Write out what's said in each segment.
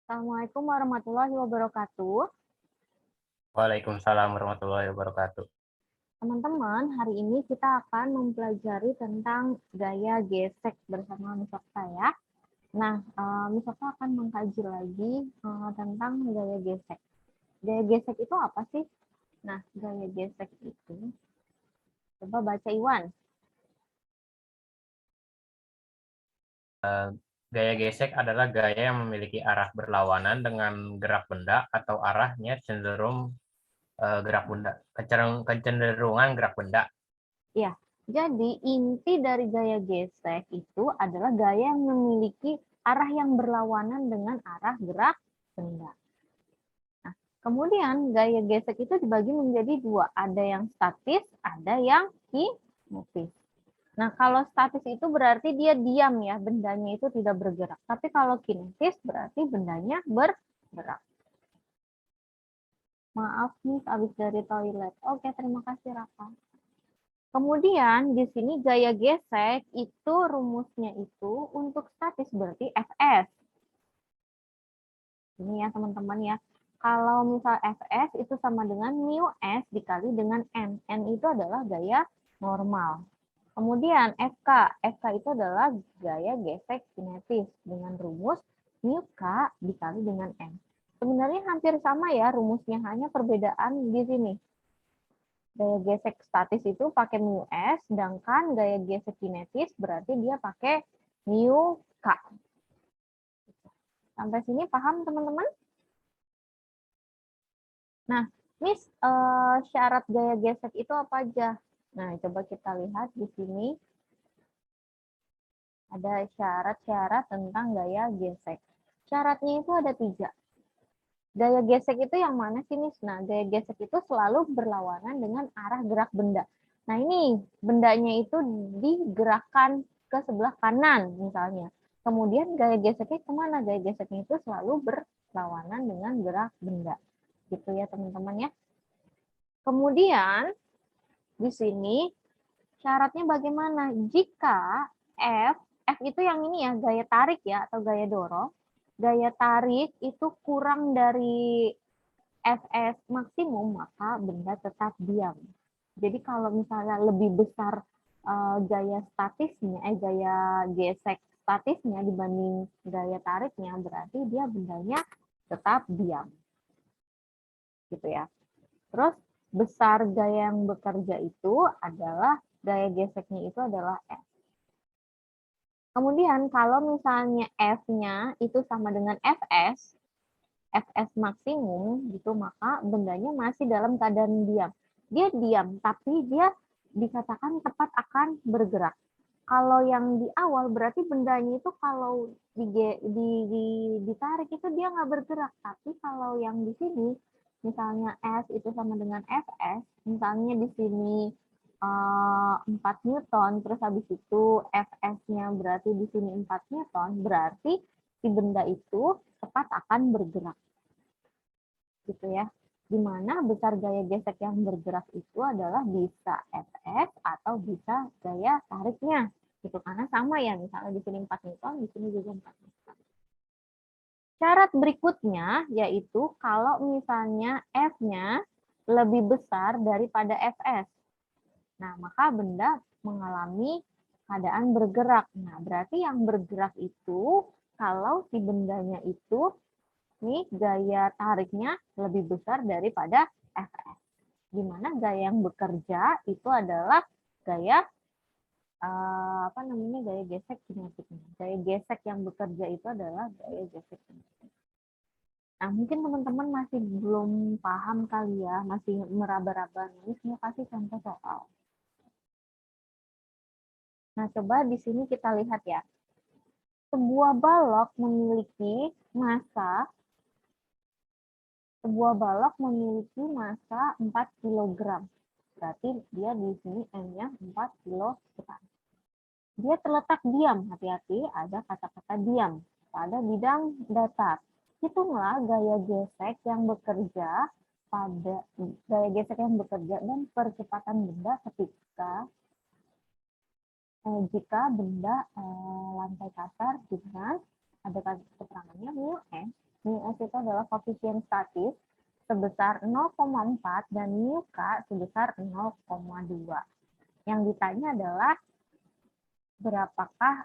Assalamualaikum warahmatullahi wabarakatuh. Waalaikumsalam warahmatullahi wabarakatuh. Teman-teman, hari ini kita akan mempelajari tentang gaya gesek bersama Miss Okta ya. Nah, Miss Okta akan mengkaji lagi tentang gaya gesek. Gaya gesek itu apa sih? Nah, gaya gesek itu, coba baca Iwan. Gaya gesek adalah gaya yang memiliki arah berlawanan dengan gerak benda atau arahnya cenderung gerak benda, kecenderungan gerak benda. Ya, jadi inti dari gaya gesek itu adalah gaya yang memiliki arah yang berlawanan dengan arah gerak benda. Kemudian gaya gesek itu dibagi menjadi dua, ada yang statis, ada yang kinetis. Nah, kalau statis itu berarti dia diam ya, bendanya itu tidak bergerak. Tapi kalau kinetis berarti bendanya bergerak. Maaf nih, habis dari toilet. Oke, terima kasih Raka. Kemudian di sini gaya gesek itu rumusnya itu untuk statis berarti Fs. Ini ya teman-teman ya. Kalau misal Fs itu sama dengan mu S dikali dengan N. N itu adalah gaya normal. Kemudian FK. FK itu adalah gaya gesek kinetis dengan rumus mu K dikali dengan N. Sebenarnya hampir sama ya rumusnya, hanya perbedaan di sini. Gaya gesek statis itu pakai mu S, sedangkan gaya gesek kinetis berarti dia pakai mu K. Sampai sini paham teman-teman? Nah, Miss, syarat gaya gesek itu apa aja? Nah, coba kita lihat di sini. Ada syarat-syarat tentang gaya gesek. Syaratnya itu ada 3. Gaya gesek itu yang mana sih, Miss? Nah, gaya gesek itu selalu berlawanan dengan arah gerak benda. Nah, ini bendanya itu digerakkan ke sebelah kanan misalnya. Kemudian gaya geseknya kemana? Gaya geseknya itu selalu berlawanan dengan gerak benda. Gitu ya, teman-teman ya. Kemudian di sini syaratnya bagaimana? Jika F itu yang ini ya, gaya tarik ya atau gaya dorong. Gaya tarik itu kurang dari Fs maksimum, maka benda tetap diam. Jadi kalau misalnya lebih besar gaya statisnya, gaya gesek statisnya dibanding gaya tariknya, berarti dia bendanya tetap diam. Gitu ya. Terus besar gaya yang bekerja itu adalah gaya geseknya itu adalah F. Kemudian kalau misalnya F-nya itu sama dengan Fs, Fs maksimum gitu, maka bendanya masih dalam keadaan diam. Dia diam, tapi dia dikatakan tepat akan bergerak. Kalau yang di awal berarti bendanya itu kalau ditarik itu dia nggak bergerak. Tapi kalau yang di sini, misalnya S itu sama dengan Fs, misalnya di sini 4 Newton, terus habis itu Fs-nya berarti di sini 4 Newton, berarti si benda itu tepat akan bergerak. Gitu ya. Di mana besar gaya gesek yang bergerak itu adalah bisa Fs atau bisa gaya tariknya. Gitu, karena sama ya, misalnya di sini 4 Newton, di sini juga 4 Newton. Syarat berikutnya yaitu kalau misalnya F-nya lebih besar daripada Fs. Nah, maka benda mengalami keadaan bergerak. Nah, berarti yang bergerak itu kalau si bendanya itu nih gaya tariknya lebih besar daripada Fs. Di mana gaya yang bekerja itu adalah gaya apa namanya, gaya gesek kinetiknya. Gaya gesek yang bekerja itu adalah gaya gesek kinetik. Nah, mungkin teman-teman masih belum paham kali ya, masih meraba-raba. Ini semua kasih contoh soal. Nah, coba di sini kita lihat ya. Sebuah balok memiliki massa 4 kg. Berarti dia di sini M-nya 4 kg. Dia terletak diam, hati-hati ada kata-kata diam pada bidang datar. Hitunglah gaya gesek yang bekerja dan percepatan benda ketika jika benda lantai kasar dengan ada keterangannya mu adalah koefisien statis sebesar 0,4 dan mu K sebesar 0,2. Yang ditanya adalah berapakah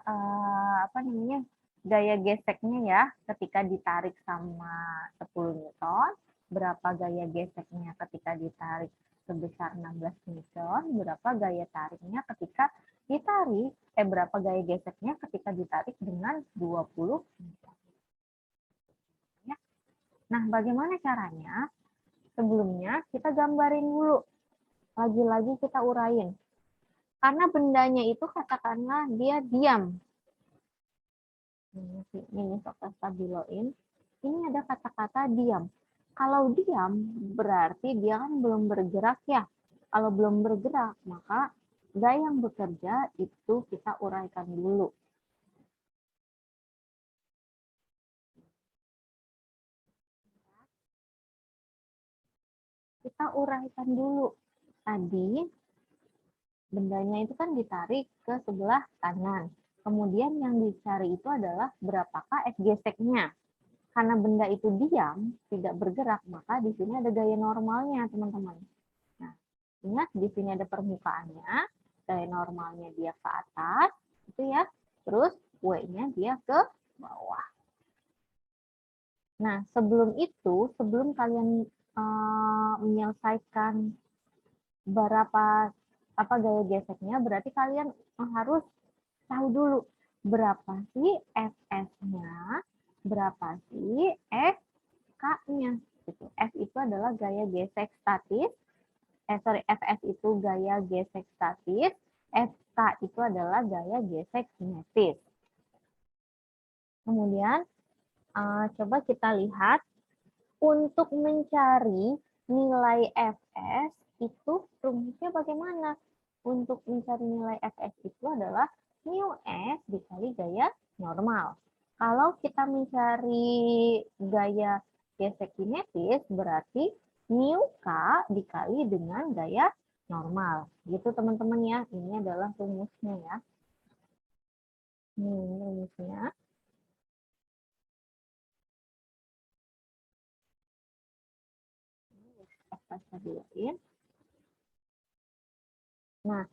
gaya geseknya ya ketika ditarik sama 10 Newton, berapa gaya geseknya ketika ditarik sebesar 16 Newton, berapa gaya tariknya ketika ditarik, berapa gaya geseknya ketika ditarik dengan 20 Newton. Ya. Nah, bagaimana caranya? Sebelumnya kita gambarin dulu. Lagi-lagi kita urain. Karena bendanya itu katakanlah dia diam. Ini sok stabiloin. Ini ada kata-kata diam. Kalau diam berarti dia kan belum bergerak ya. Kalau belum bergerak maka gaya yang bekerja itu kita uraikan dulu. Kita uraikan dulu. Tadi bendanya itu kan ditarik ke sebelah kanan. Kemudian yang dicari itu adalah berapakah F geseknya. Karena benda itu diam, tidak bergerak, maka di sini ada gaya normalnya, teman-teman. Nah, ingat di sini ada permukaannya, gaya normalnya dia ke atas, itu ya. Terus W-nya dia ke bawah. Nah, sebelum itu, sebelum kalian menyelesaikan berapa gaya geseknya, berarti kalian harus tahu dulu berapa sih Fs-nya, berapa sih Fk-nya. Gitu. F itu adalah gaya gesek statis, Fs itu gaya gesek statis, Fk itu adalah gaya gesek kinetis. Kemudian coba kita lihat untuk mencari nilai Fs itu rumusnya bagaimana? Untuk mencari nilai Fs itu adalah mu S dikali gaya normal. Kalau kita mencari gaya gesek kinetis berarti mu K dikali dengan gaya normal. Gitu teman-teman ya. Ini adalah rumusnya ya. Ini rumusnya. Nah,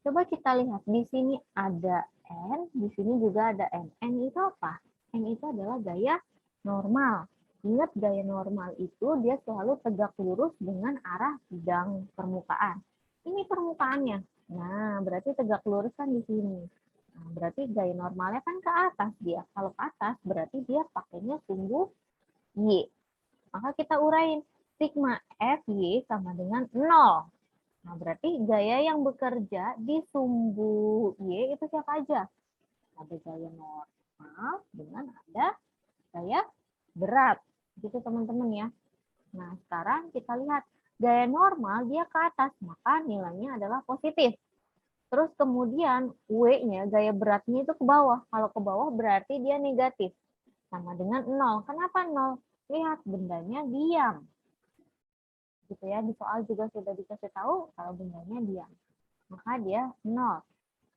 coba kita lihat di sini ada N, di sini juga ada N. N itu apa? N itu adalah gaya normal. Ingat gaya normal itu dia selalu tegak lurus dengan arah bidang permukaan. Ini permukaannya. Nah, berarti tegak lurus kan di sini. Nah, berarti gaya normalnya kan ke atas dia. Kalau ke atas berarti dia pakainya sumbu Y. Maka kita urain sigma FY sama dengan 0. Nah, berarti gaya yang bekerja di sumbu Y itu siapa aja? Ada gaya normal dengan ada gaya berat. Gitu teman-teman ya. Nah, sekarang kita lihat. Gaya normal dia ke atas, maka nilainya adalah positif. Terus kemudian W-nya, gaya beratnya itu ke bawah. Kalau ke bawah berarti dia negatif. Sama dengan 0. Kenapa 0? Lihat, bendanya diam. Gitu ya, di soal juga sudah dikasih tahu kalau bendanya diam. Maka dia 0.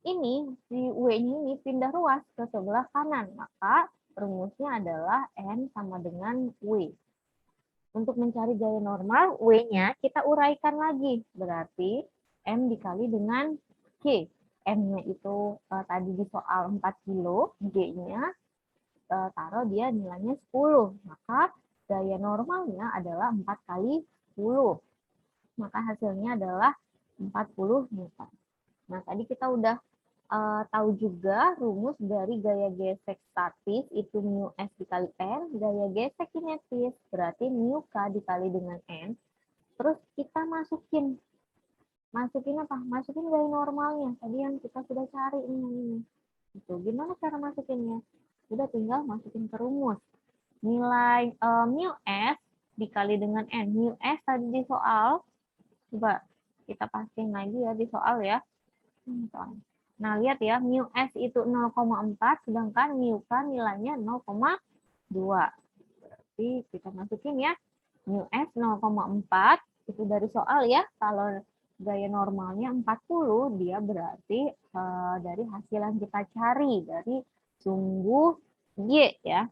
Ini, si W-nya ini pindah ruas ke sebelah kanan. Maka rumusnya adalah N sama dengan W. Untuk mencari gaya normal, W-nya kita uraikan lagi. Berarti M dikali dengan G. M-nya itu tadi di soal 4 kilo, G-nya taruh dia nilainya 10. Maka gaya normalnya adalah 4 kali 10. Maka hasilnya adalah 40 Newton. Nah, tadi kita udah tahu juga rumus dari gaya gesek statis itu mu S dikali N, gaya gesek kinetis berarti mu K dikali dengan N. Terus kita masukin apa? Masukin gaya normalnya. Tadi yang kita sudah cari ini. Itu gimana cara masukinnya? Udah tinggal masukin ke rumus. Nilai mu S dikali dengan N. Mu S tadi di soal, coba kita pastiin lagi ya di soal ya. Nah, lihat ya, mu S itu 0,4, sedangkan mu K nilainya 0,2. Berarti kita masukin ya, mu S 0,4, itu dari soal ya. Kalau gaya normalnya 40, dia berarti dari hasil yang kita cari, dari sumbu Y ya.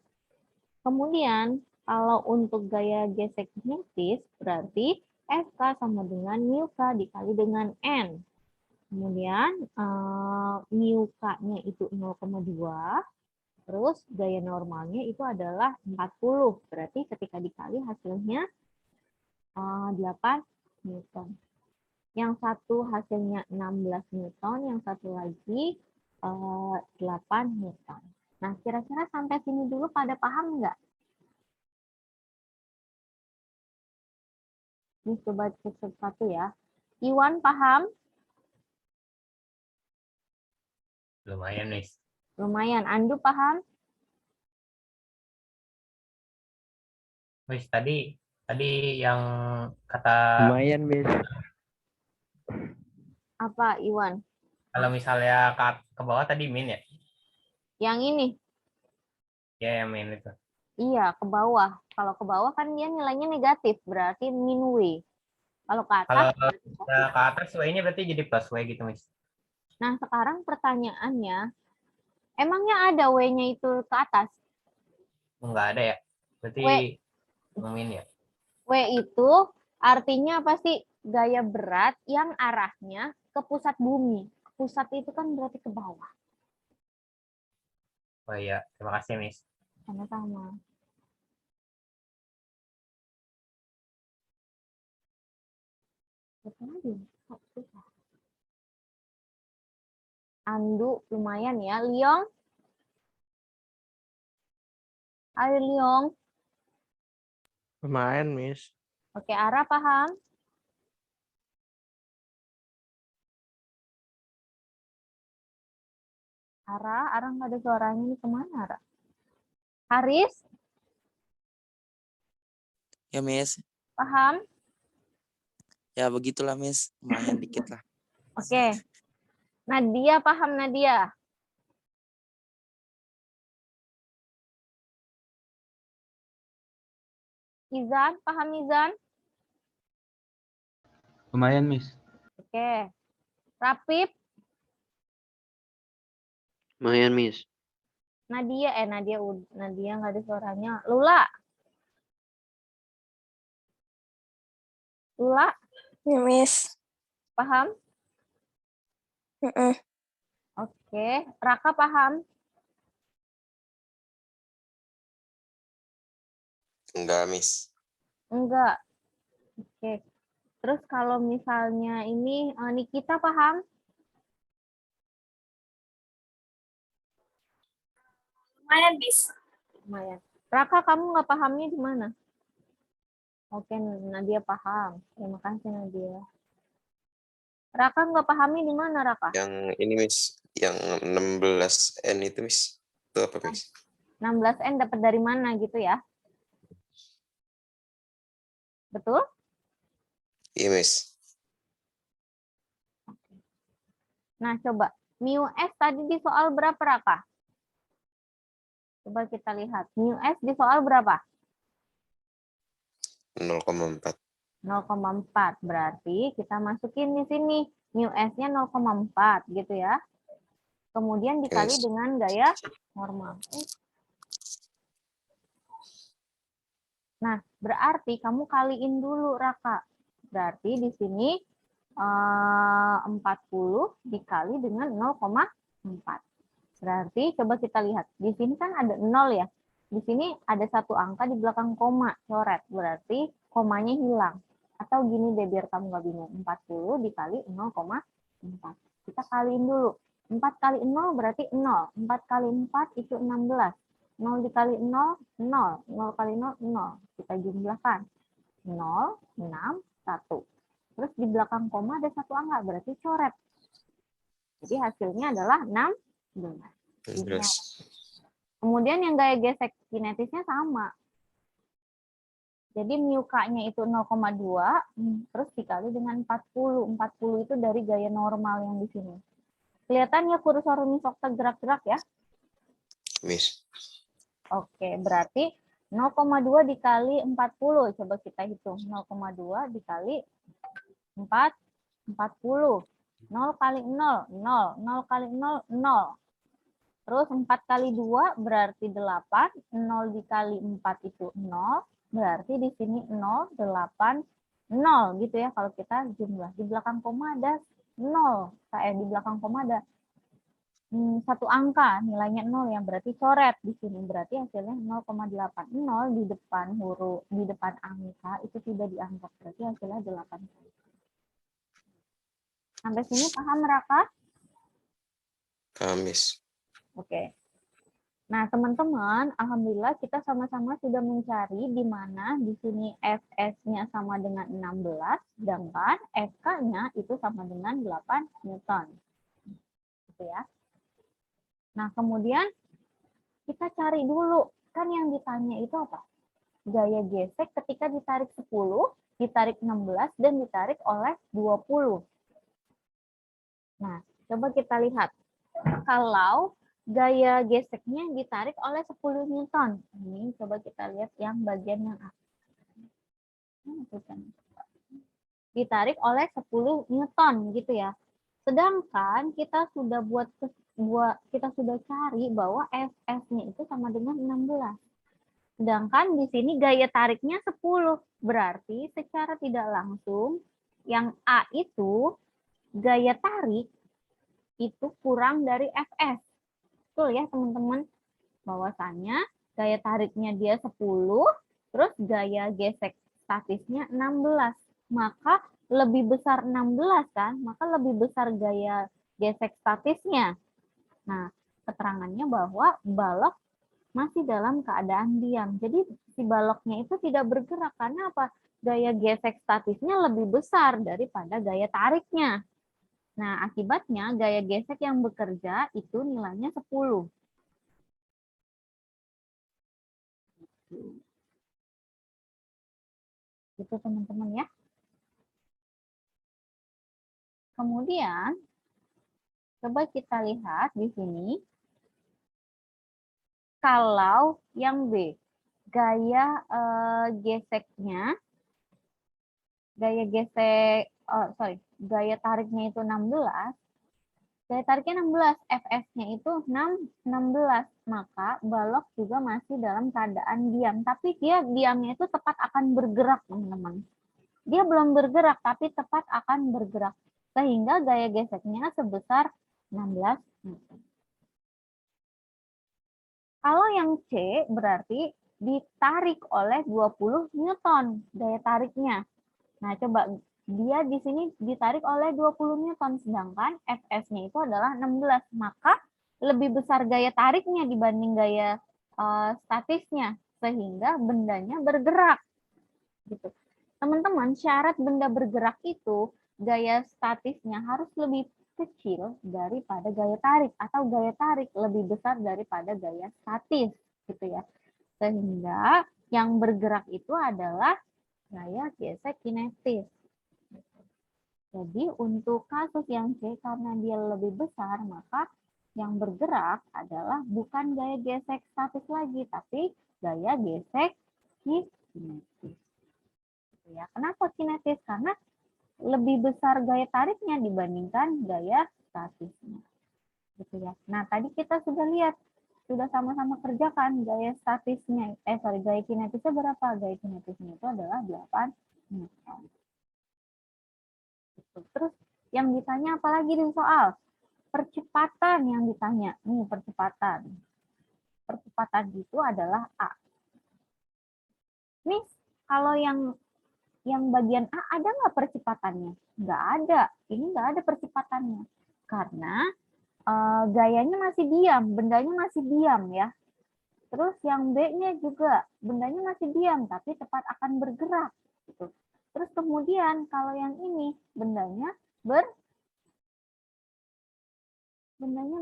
Kemudian, Kalau untuk gaya gesek kinetis, berarti FK sama dengan mu K dikali dengan N. Kemudian mu K-nya itu 0,2, terus gaya normalnya itu adalah 40. Berarti ketika dikali hasilnya 8 Newton. Yang satu hasilnya 16 Newton, yang satu lagi 8 Newton. Nah, kira-kira sampai sini dulu pada paham nggak? Ini coba cek satu ya. Iwan paham? Lumayan, Miss. Lumayan. Andu paham? Miss, tadi yang kata Lumayan, Miss. Apa, Iwan? kalau misalnya ke bawah tadi min ya? Yang ini? Ya, yang min itu. Iya, ke bawah. Kalau ke bawah kan dia nilainya negatif, berarti min W. Kalau ke Kalau atas, berarti ke positif. atas W-nya berarti jadi plus W gitu, Miss. Nah, sekarang pertanyaannya, emangnya ada W-nya itu ke atas? Enggak ada ya? Berarti W, min ya? W itu artinya apa sih? Gaya berat yang arahnya ke pusat bumi. Pusat itu kan berarti ke bawah. Oh iya, terima kasih, Miss. Sama-sama. Andu lumayan ya. Liong? Ayo Liong. Lumayan, Miss. Oke, Ara paham? Ara nggak ada suaranya ini kemana, Ara? Haris, Ya, Miss. paham? Ya, begitulah, Miss. Lumayan dikit lah. Oke. Nadia paham, Nadia? Izan, paham Izan? Lumayan, Miss. Oke. Rapip, Lumayan, Miss. Nadia nggak ada suaranya. Lula, Ya, Miss. paham? Mm-mm. Oke. Raka paham? Enggak, Miss. Enggak. Oke. Terus kalau misalnya ini Nikita paham? Lumayan, Miss. Lumayan. Raka, kamu nggak pahamnya di mana? Oke, Nadia paham. Terima kasih, Nadia. Raka nggak pahamnya di mana, Raka? Yang ini, Miss. Yang 16N itu, Miss. Itu apa, Miss? 16N dapat dari mana gitu ya? Betul? Iya, Miss. Nah, coba. Mu S tadi di soal berapa, Raka? Coba kita lihat. Mu S di soal berapa? 0,4. 0,4. Berarti kita masukin di sini. Mu S-nya 0,4 gitu ya. Kemudian dikali Yes. dengan gaya normal. Nah, berarti kamu kaliin dulu, Raka. Berarti di sini 40 dikali dengan 0,4. Berarti coba kita lihat. Di sini kan ada 0 ya. Di sini ada satu angka di belakang koma, coret. Berarti komanya hilang. Atau gini deh biar kamu nggak bingung. 40 dikali 0,4. Kita kaliin dulu. 4 kali 0 berarti 0. 4 kali 4 itu 16. 0 dikali 0, 0. 0 kali 0, 0. Kita jumlahkan. 0, 6, 1. Terus di belakang koma ada satu angka, berarti coret. Jadi hasilnya adalah 16. 16. Kemudian yang gaya gesek kinetisnya sama. Jadi mu K-nya itu 0,2, terus dikali dengan 40. 40 itu dari gaya normal yang di sini. Kelihatan ya kursor Misokta gerak-gerak ya? Miss. Oke, berarti 0,2 dikali 40. Coba kita hitung. 0,2 dikali 40. 0 kali 0, 0. 0 kali 0, 0. Terus 4 kali 2 berarti 8, 0 dikali 4 itu 0, berarti di sini 0, 8, 0 gitu ya kalau kita jumlah. Di belakang koma ada 0, di belakang koma ada satu angka, nilainya 0 yang berarti coret di sini. Berarti hasilnya 0,8. 0 di depan huruf, di depan angka itu tidak dianggap. Berarti hasilnya 8. Sampai sini paham, Raka? Paham, Miss. Oke. Nah, teman-teman, alhamdulillah kita sama-sama sudah mencari di mana di sini Fs-nya sama dengan 16, sedangkan Fk-nya itu sama dengan 8 Newton. Gitu ya. Nah, kemudian kita cari dulu, kan yang ditanya itu apa? Gaya gesek ketika ditarik 10, ditarik 16, dan ditarik oleh 20. Nah, coba kita lihat. Kalau gaya geseknya ditarik oleh 10 Newton. Ini coba kita lihat yang bagian yang ditarik oleh 10 Newton gitu ya. Sedangkan kita sudah kita sudah cari bahwa Fs-nya itu sama dengan 16. Sedangkan di sini gaya tariknya 10. Berarti secara tidak langsung yang A itu gaya tarik itu kurang dari Fs. Betul ya teman-teman? Bahwasannya gaya tariknya dia 10, terus gaya gesek statisnya 16. Maka lebih besar 16 kan? Maka lebih besar gaya gesek statisnya. Nah, keterangannya bahwa balok masih dalam keadaan diam. Jadi si baloknya itu tidak bergerak karena apa? Gaya gesek statisnya lebih besar daripada gaya tariknya. Nah, akibatnya gaya gesek yang bekerja itu nilainya 10. Gitu teman-teman ya. Kemudian, coba kita lihat di sini. Kalau yang B, gaya geseknya, gaya tariknya itu 16, gaya tariknya 16, Fs-nya itu 16, maka balok juga masih dalam keadaan diam. Tapi dia diamnya itu tepat akan bergerak, teman-teman. Dia belum bergerak, tapi tepat akan bergerak. Sehingga gaya geseknya sebesar 16 Newton. Kalau yang C berarti ditarik oleh 20 Newton gaya tariknya. Nah, coba dia di sini ditarik oleh 20 Newton, sedangkan Fs-nya itu adalah 16. Maka lebih besar gaya tariknya dibanding gaya statisnya, sehingga bendanya bergerak. Gitu. Teman-teman, syarat benda bergerak itu gaya statisnya harus lebih kecil daripada gaya tarik, atau gaya tarik lebih besar daripada gaya statis, gitu ya. Sehingga yang bergerak itu adalah gaya gesek kinetis. Jadi untuk kasus yang C, karena dia lebih besar, maka yang bergerak adalah bukan gaya gesek statis lagi, tapi gaya gesek kinetis. Ya, kenapa kinetis? Karena lebih besar gaya tariknya dibandingkan gaya statisnya. Gitu ya. Nah, tadi kita sudah lihat, sudah sama-sama kerjakan gaya statisnya, gaya kinetisnya berapa? Gaya kinetisnya itu adalah 8 Newton. Gitu. Terus yang ditanya apalagi di soal? Percepatan yang ditanya. Nih, percepatan. Percepatan itu adalah A. Miss, kalau yang bagian A ada nggak percepatannya? Nggak ada. Ini nggak ada percepatannya. Karena gayanya masih diam, bendanya masih diam ya. Terus yang B-nya juga, bendanya masih diam, tapi tepat akan bergerak. Gitu. Terus kemudian kalau yang ini, bendanya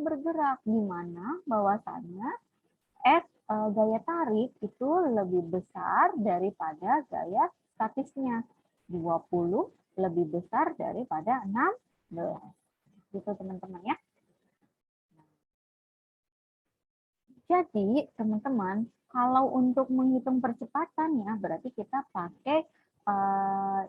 bergerak. Di mana bahwasannya gaya tarik itu lebih besar daripada gaya statisnya. 20 lebih besar daripada 16. Gitu teman-teman ya. Jadi teman-teman, kalau untuk menghitung percepatannya berarti kita pakai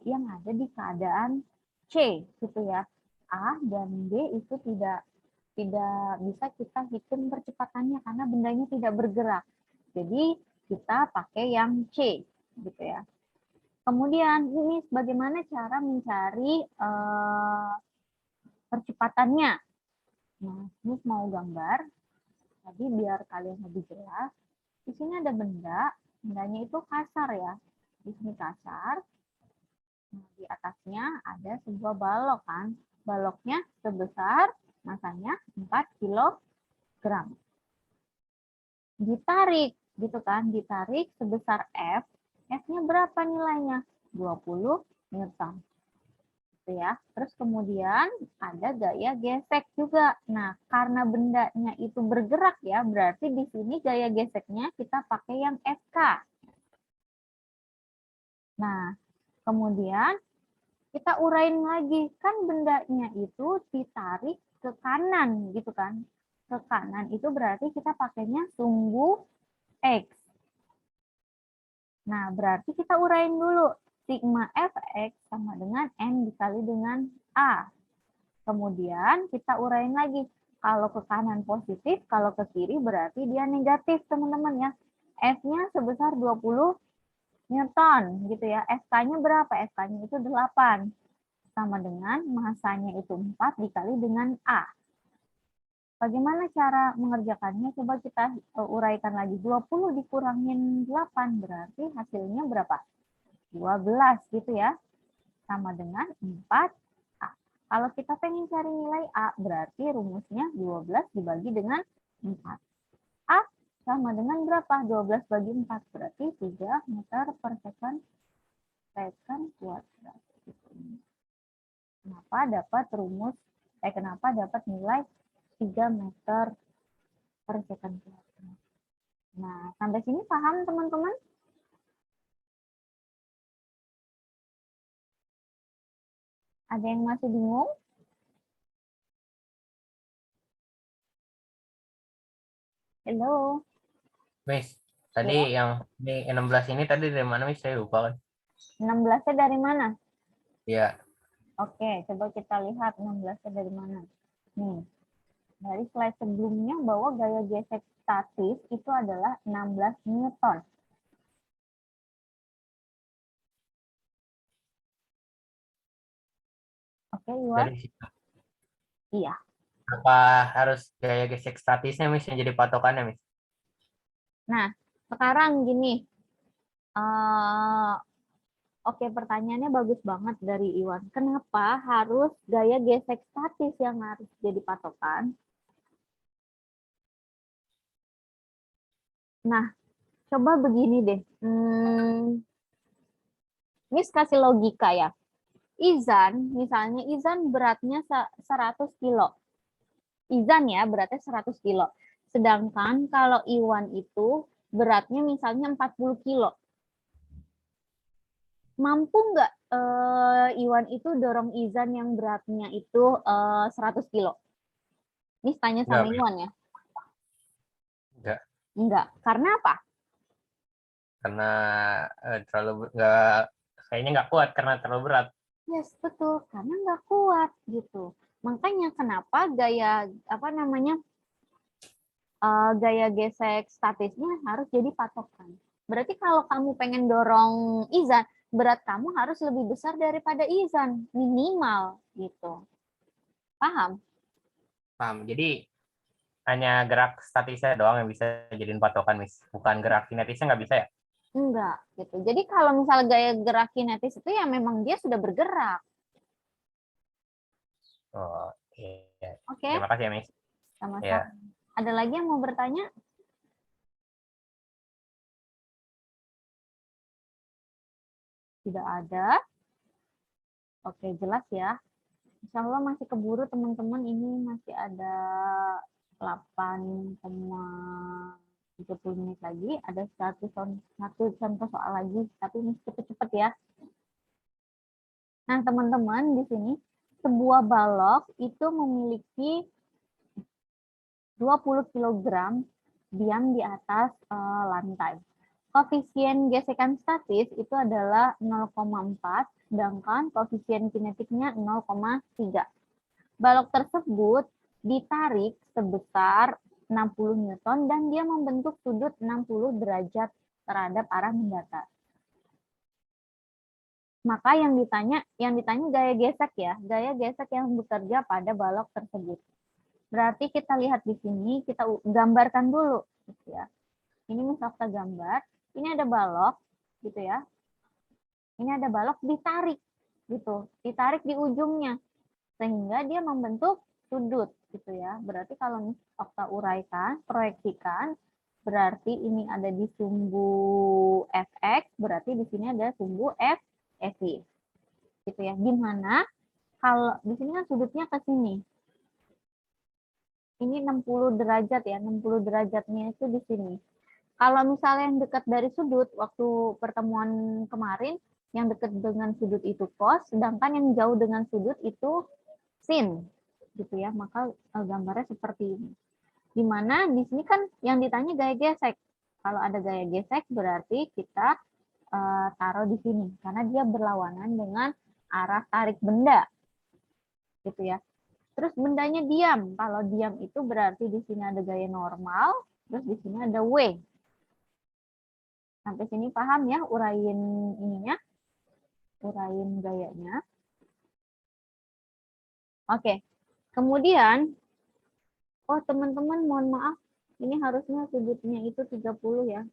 yang ada di keadaan C gitu ya. A dan B itu tidak tidak bisa kita hitung percepatannya karena bendanya tidak bergerak. Jadi kita pakai yang C, gitu ya. Kemudian ini bagaimana cara mencari percepatannya. Nah, ini mau gambar. Tadi biar kalian lebih jelas. Di sini ada benda, bendanya itu kasar ya. Di sini kasar. Nah, di atasnya ada sebuah balok kan. Baloknya sebesar masanya 4 kilogram. Ditarik gitu kan, ditarik sebesar F. F-nya berapa nilainya? 20 Newton. Gitu ya. Terus kemudian ada gaya gesek juga. Nah, karena bendanya itu bergerak ya, berarti di sini gaya geseknya kita pakai yang FK. Nah, kemudian kita urain lagi, kan bendanya itu ditarik ke kanan gitu kan. Ke kanan itu berarti kita pakainya sumbu X. Nah, berarti kita urain dulu. Sigma Fx sama dengan N dikali dengan A. Kemudian kita urain lagi. Kalau ke kanan positif, kalau ke kiri berarti dia negatif, teman-teman ya. F-nya sebesar 20 Newton gitu ya. FK-nya berapa? FK-nya itu 8. Sama dengan masanya itu 4 dikali dengan A. Bagaimana cara mengerjakannya? Coba kita uraikan lagi. 20 dikurangin 8 berarti hasilnya berapa? 12 gitu ya. Sama dengan 4A. Kalau kita pengen cari nilai A, berarti rumusnya 12 dibagi dengan 4. A sama dengan berapa? 12 bagi 4 berarti 3 meter per second kuadrat. Kenapa dapat kenapa dapat nilai 3 meter per second kuadrat. Nah, sampai sini paham teman-teman? Ada yang masih bingung? Halo. Miss, tadi yang ini 16 ini tadi dari mana, Miss? Saya lupa kan. 16-nya dari mana? Iya. Oke, coba kita lihat 16-nya dari mana. Nih, dari slide sebelumnya bahwa gaya gesek statis itu adalah 16 Newton. Oke, Iwan? Dari situ. Iya. Apa harus gaya gesek statisnya, Miss, yang jadi patokannya, Miss? Nah, sekarang gini. Oke, pertanyaannya bagus banget dari Iwan. Kenapa harus gaya gesek statis yang harus jadi patokan? Nah, coba begini deh. Miss kasih logika ya. Misalnya Izan beratnya 100 kilo. Izan ya, beratnya 100 kilo. Sedangkan kalau Iwan itu beratnya misalnya 40 kilo. Mampu nggak Iwan itu dorong Izan yang beratnya itu 100 kilo? Ini tanya sama Iwan ya. Enggak. Enggak. Karena apa? Karena kayaknya nggak kuat karena terlalu berat. Yes, betul. Karena nggak kuat gitu. Makanya kenapa gaya gaya gesek statisnya harus jadi patokan. Berarti kalau kamu pengen dorong Izan, berat kamu harus lebih besar daripada Izan, minimal gitu. Paham? Paham. Jadi hanya gerak statisnya doang yang bisa jadiin patokan, Miss. Bukan gerak kinetisnya nggak bisa ya? Enggak gitu. Jadi kalau misal gaya gerak kinetis itu ya memang dia sudah bergerak. Oh, iya. Oke. Terima kasih ya, Miss. Sama-sama. Ya. Ada lagi yang mau bertanya? Tidak ada. Oke, jelas ya. Insya Allah masih keburu teman-teman, ini masih ada 8,30 menit lagi. Ada satu contoh soal lagi, tapi ini cepet-cepet ya. Nah, teman-teman di sini, sebuah balok itu memiliki 20 kg diam di atas lantai. Koefisien gesekan statis itu adalah 0,4, sedangkan koefisien kinetiknya 0,3. Balok tersebut ditarik sebesar 60 Newton dan dia membentuk sudut 60 derajat terhadap arah mendatar. Maka yang ditanya gaya gesek ya, gaya gesek yang bekerja pada balok tersebut. Berarti kita lihat di sini, kita gambarkan dulu, gitu ya. Ini misalnya gambar, ini ada balok, gitu ya. Ini ada balok ditarik, gitu, ditarik di ujungnya, sehingga dia membentuk sudut, gitu ya. Berarti kalau Okta uraikan, proyeksikan, berarti ini ada di sumbu Fx, berarti di sini ada sumbu FY, gitu ya. Di mana kalau di sini kan sudutnya ke sini. Ini 60 derajat ya, 60 derajatnya itu di sini. Kalau misalnya yang dekat dari sudut, waktu pertemuan kemarin, yang dekat dengan sudut itu cos, sedangkan yang jauh dengan sudut itu sin, gitu ya. Maka gambarnya seperti ini. Dimana di sini kan yang ditanya gaya gesek. Kalau ada gaya gesek berarti kita taruh di sini, karena dia berlawanan dengan arah tarik benda, gitu ya. Terus bendanya diam. Kalau diam itu berarti di sini ada gaya normal, terus di sini ada W. Sampai sini paham ya urain ininya? Urain gayanya. Oke. Kemudian, oh teman-teman mohon maaf, ini harusnya sudutnya itu 30 ya.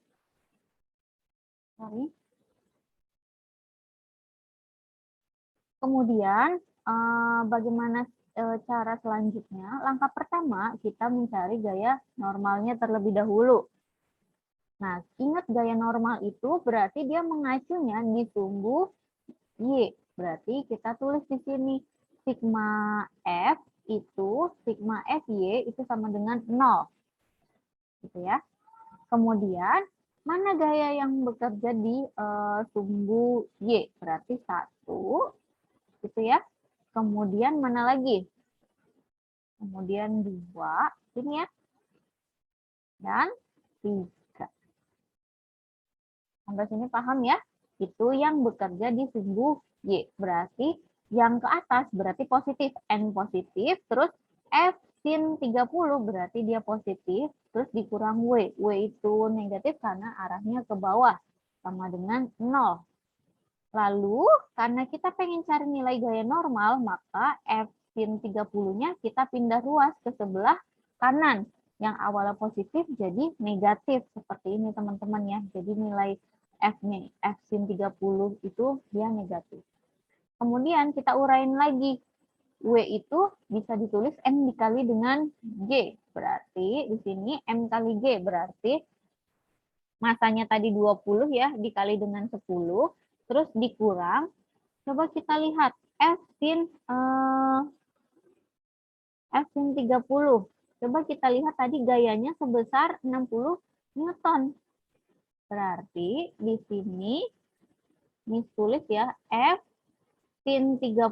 Sorry. Kemudian, bagaimana cara selanjutnya? Langkah pertama, kita mencari gaya normalnya terlebih dahulu. Nah, ingat gaya normal itu berarti dia mengacunya di sumbu Y. Berarti kita tulis di sini sigma F itu, sigma FY itu sama dengan 0. Gitu ya. Kemudian, mana gaya yang bekerja di sumbu Y? Berarti 1, gitu ya. Kemudian mana lagi? Kemudian 2, ini ya. Dan 3. Sampai sini paham ya? Itu yang bekerja di sumbu Y. Berarti yang ke atas berarti positif. N positif, terus F sin 30 berarti dia positif, terus dikurang W. W itu negatif karena arahnya ke bawah. Sama dengan 0. Lalu, karena kita pengen cari nilai gaya normal, maka F sin 30-nya kita pindah ruas ke sebelah kanan. Yang awalnya positif jadi negatif. Seperti ini teman-teman ya. Jadi nilai F-nya, F sin 30 itu dia negatif. Kemudian kita urain lagi. W itu bisa ditulis M dikali dengan G. Berarti di sini M kali G. Berarti masanya tadi 20 ya, dikali dengan 10. Terus dikurang, coba kita lihat F sin 30. Coba kita lihat tadi gayanya sebesar 60 Newton. Berarti di sini tulis ya F sin 30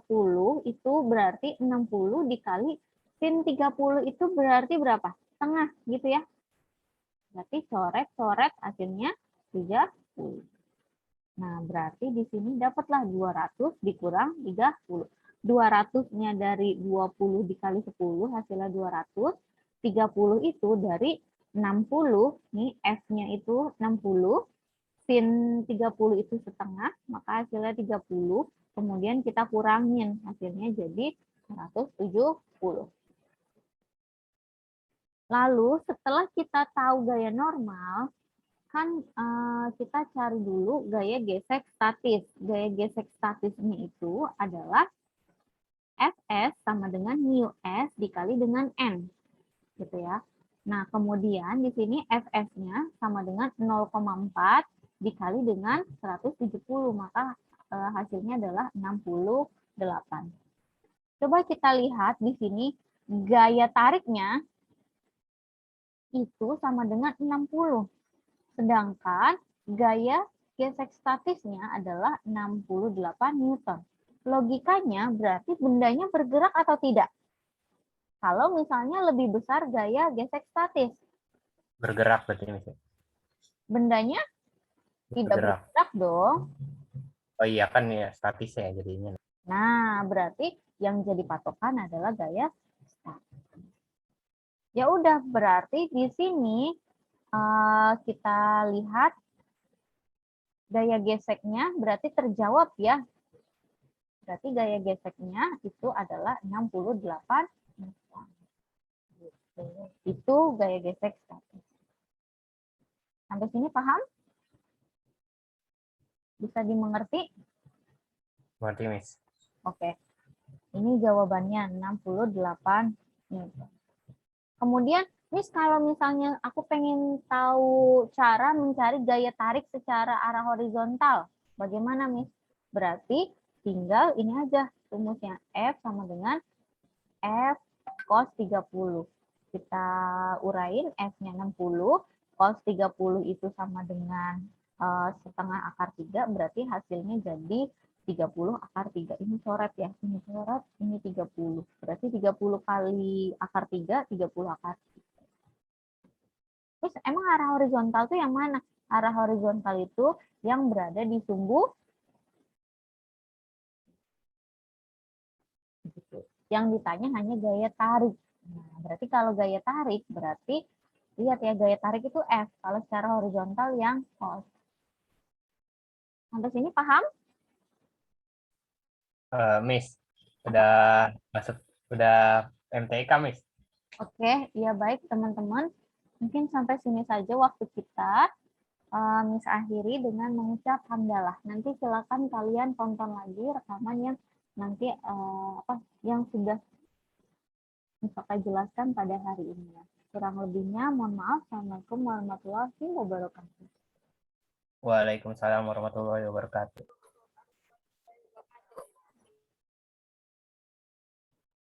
itu berarti 60 dikali sin 30 itu berarti berapa? Setengah gitu ya. Berarti coret-coret hasilnya 30. Nah, berarti di sini dapatlah 200 dikurang 30. 200-nya dari 20 dikali 10 hasilnya 200. 30 itu dari 60, nih F-nya itu 60, sin 30 itu setengah, maka hasilnya 30. Kemudian kita kurangin, hasilnya jadi 170. Lalu setelah kita tahu gaya normal, kan kita cari dulu gaya gesek statis. Gaya gesek statisnya itu adalah Fs sama dengan mu S dikali dengan N. Gitu ya. Nah, kemudian di sini Fs-nya sama dengan 0,4 dikali dengan 170, maka hasilnya adalah 68. Coba kita lihat di sini gaya tariknya itu sama dengan 60. Sedangkan gaya gesek statisnya adalah 68 Newton. Logikanya berarti bendanya bergerak atau tidak? Kalau misalnya lebih besar gaya gesek statis. Bergerak berarti ini. Bendanya tidak bergerak dong. Oh iya kan ya statis ya jadinya. Nah, berarti yang jadi patokan adalah gaya statis. Ya udah, berarti di sini kita lihat gaya geseknya berarti terjawab ya. Berarti gaya geseknya itu adalah 68 Newton. Gitu. Itu gaya gesek statis. Sampai sini paham? Bisa dimengerti? Berarti, Miss. Oke. Ini jawabannya 68 Newton. Kemudian, Miss, kalau misalnya aku pengen tahu cara mencari gaya tarik secara arah horizontal, bagaimana, Miss? Berarti tinggal ini aja rumusnya, F sama dengan F cos 30. Kita urain F-nya 60, cos 30 itu sama dengan setengah akar 3, berarti hasilnya jadi 30 akar 3. Ini coret ya, ini coret, ini 30. Berarti 30 kali akar 3, 30 akar 3. Terus emang arah horizontal itu yang mana? Arah horizontal itu yang berada di sumbu gitu. Yang ditanya hanya gaya tarik. Nah, berarti kalau gaya tarik berarti lihat ya, gaya tarik itu F. Kalau secara horizontal yang cos. Sampai sini paham? Miss, udah masuk, udah MTK, Miss. Oke, ya baik teman-teman. Mungkin sampai sini saja waktu kita. Miss akhiri dengan mengucap hamdalah. Nanti silakan kalian tonton lagi rekaman yang nanti yang sudah Misalkan jelaskan pada hari ini. Kurang lebihnya mohon maaf. Assalamualaikum warahmatullahi wabarakatuh. Waalaikumsalam warahmatullahi wabarakatuh.